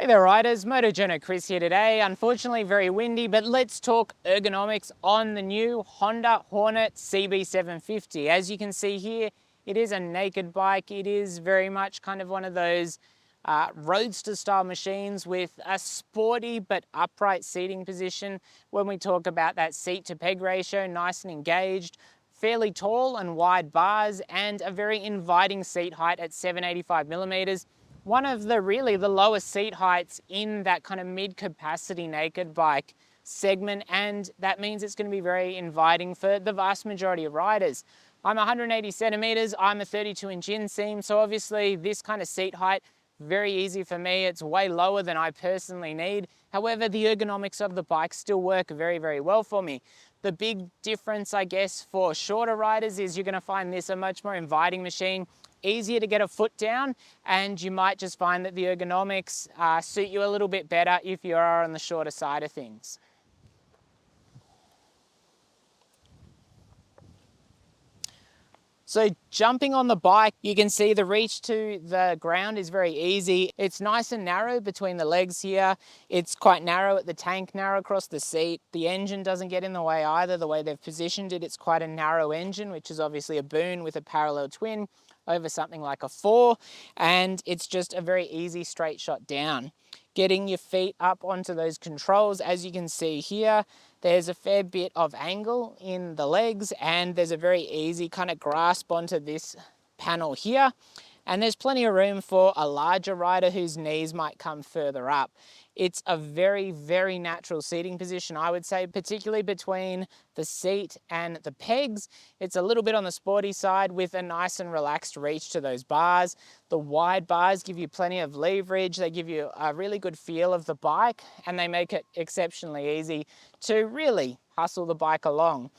Hey there riders, Journo Kris here today. Unfortunately very windy, but let's talk ergonomics on the new Honda Hornet CB750. As you can see here, it is a naked bike. It is very much kind of one of those roadster style machines with a sporty but upright seating position. When we talk about that seat to peg ratio, nice and engaged, fairly tall and wide bars, and a very inviting seat height at 785 millimeters. One of the lowest seat heights in that kind of mid-capacity naked bike segment, and that means it's going to be very inviting for the vast majority of riders. I'm 180 centimeters, I'm a 32-inch inseam, so obviously this kind of seat height, very easy for me. It's way lower than I personally need. However, the ergonomics of the bike still work very, very well for me. The big difference, I guess, for shorter riders is you're going to find this a much more inviting machine, easier to get a foot down, and you might just find that the ergonomics suit you a little bit better if you are on the shorter side of things. So jumping on the bike, you can see the reach to the ground is very easy. It's nice and narrow between the legs here. It's quite narrow at the tank, narrow across the seat. The engine doesn't get in the way either. The way they've positioned it, it's quite a narrow engine, which is obviously a boon with a parallel twin over something like a 4, and it's just a very easy straight shot down. Getting your feet up onto those controls, as you can see here, there's a fair bit of angle in the legs, and there's a very easy kind of grasp onto this panel here. And there's plenty of room for a larger rider whose knees might come further up. It's a very, very natural seating position, I would say, particularly between the seat and the pegs. It's a little bit on the sporty side with a nice and relaxed reach to those bars. The wide bars give you plenty of leverage. They give you a really good feel of the bike, and they make it exceptionally easy to really hustle the bike along.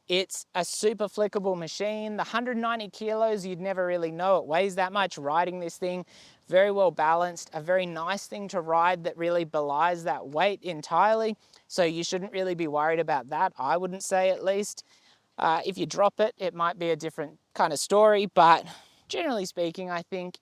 It's a super flexible machine. The 190 kilos, you'd never really know it weighs that much riding this thing. Very well balanced, a very nice thing to ride that really belies that weight entirely. So you shouldn't really be worried about that, I wouldn't say, at least. If you drop it, it might be a different kind of story, but generally speaking, I think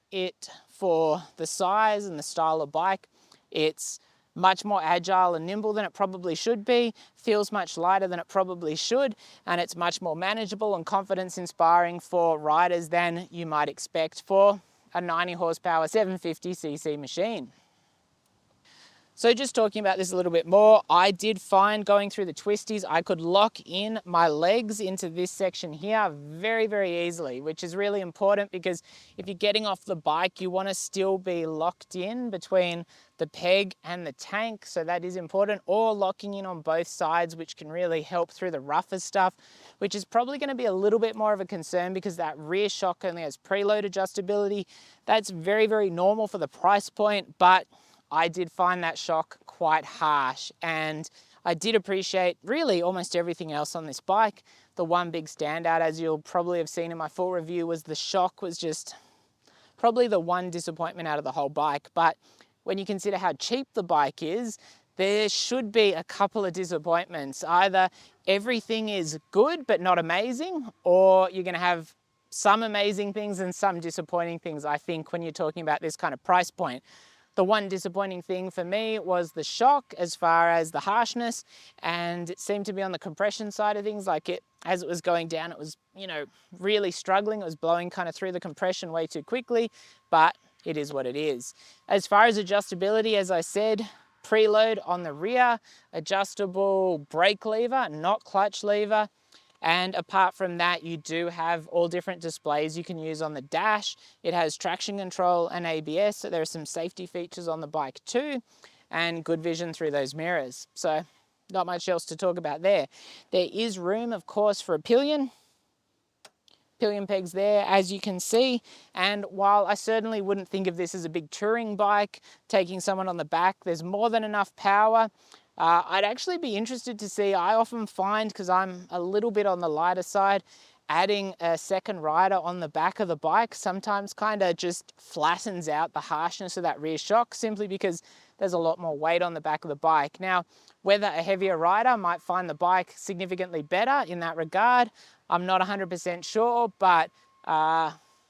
for the size and the style of bike, it's much more agile and nimble than it probably should be, feels much lighter than it probably should, and it's much more manageable and confidence inspiring for riders than you might expect for a 90 horsepower 750cc machine. So just talking about this a little bit more, I did find going through the twisties, I could lock in my legs into this section here very, very easily, which is really important because if you're getting off the bike, you want to still be locked in between the peg and the tank. So that is important, or locking in on both sides, which can really help through the rougher stuff, which is probably going to be a little bit more of a concern because that rear shock only has preload adjustability. That's very, very normal for the price point, but I did find that shock quite harsh, and I did appreciate really almost everything else on this bike. The one big standout, as you'll probably have seen in my full review, was the shock was just probably the one disappointment out of the whole bike. But when you consider how cheap the bike is, there should be a couple of disappointments. Either everything is good but not amazing, or you're going to have some amazing things and some disappointing things, I think, when you're talking about this kind of price point. The one disappointing thing for me was the shock as far as the harshness, and it seemed to be on the compression side of things. As it was going down, it was, really struggling. It was blowing kind of through the compression way too quickly, but it is what it is. As far as adjustability, as I said, preload on the rear, adjustable brake lever, not clutch lever. And apart from that, you do have all different displays you can use on the dash. It has traction control and ABS, so there are some safety features on the bike too, and good vision through those mirrors. So not much else to talk about there. There is room, of course, for a pillion pegs there, as you can see. And while I certainly wouldn't think of this as a big touring bike, taking someone on the back, there's more than enough power. I'd actually be interested to see, I often find, because I'm a little bit on the lighter side, adding a second rider on the back of the bike sometimes kind of just flattens out the harshness of that rear shock, simply because there's a lot more weight on the back of the bike. Now, whether a heavier rider might find the bike significantly better in that regard, I'm not 100% sure, but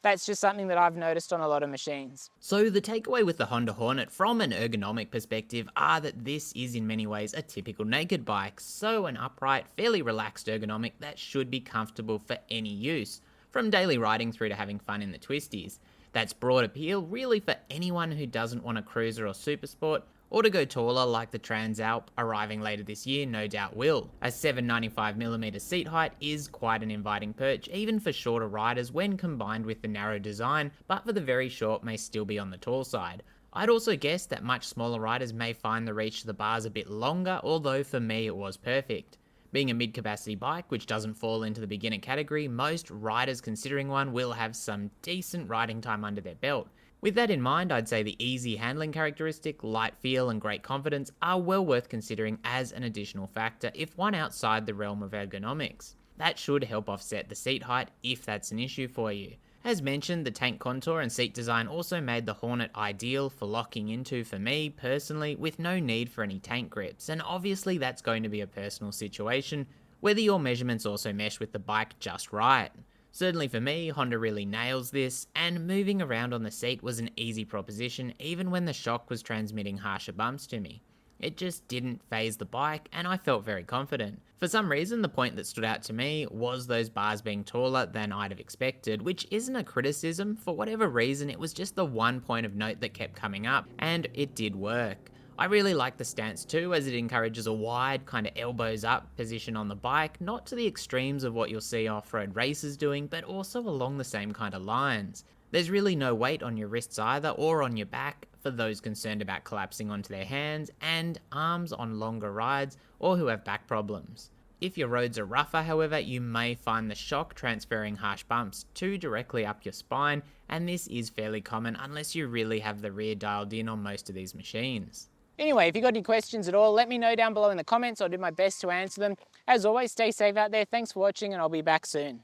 That's just something that I've noticed on a lot of machines. So the takeaway with the Honda Hornet from an ergonomic perspective are that this is in many ways a typical naked bike, so an upright, fairly relaxed ergonomic that should be comfortable for any use, from daily riding through to having fun in the twisties. That's broad appeal really for anyone who doesn't want a cruiser or super sport, or to go taller like the Transalp arriving later this year no doubt will. A 795mm seat height is quite an inviting perch even for shorter riders when combined with the narrow design, but for the very short may still be on the tall side. I'd also guess that much smaller riders may find the reach to the bars a bit longer, although for me it was perfect. Being a mid-capacity bike, which doesn't fall into the beginner category, most riders considering one will have some decent riding time under their belt. With that in mind, I'd say the easy handling characteristic, light feel and great confidence are well worth considering as an additional factor if one outside the realm of ergonomics. That should help offset the seat height if that's an issue for you. As mentioned, the tank contour and seat design also made the Hornet ideal for locking into for me personally with no need for any tank grips, and obviously that's going to be a personal situation, whether your measurements also mesh with the bike just right. Certainly for me, Honda really nails this, and moving around on the seat was an easy proposition even when the shock was transmitting harsher bumps to me. It just didn't phase the bike, and I felt very confident. For some reason, the point that stood out to me was those bars being taller than I'd have expected, which isn't a criticism. For whatever reason, it was just the one point of note that kept coming up, and it did work. I really like the stance too, as it encourages a wide, kind of elbows up position on the bike, not to the extremes of what you'll see off-road racers doing, but also along the same kind of lines. There's really no weight on your wrists either, or on your back, for those concerned about collapsing onto their hands, and arms on longer rides, or who have back problems. If your roads are rougher, however, you may find the shock transferring harsh bumps too directly up your spine, and this is fairly common unless you really have the rear dialed in on most of these machines. Anyway, if you've got any questions at all, let me know down below in the comments. I'll do my best to answer them. As always, stay safe out there. Thanks for watching, and I'll be back soon.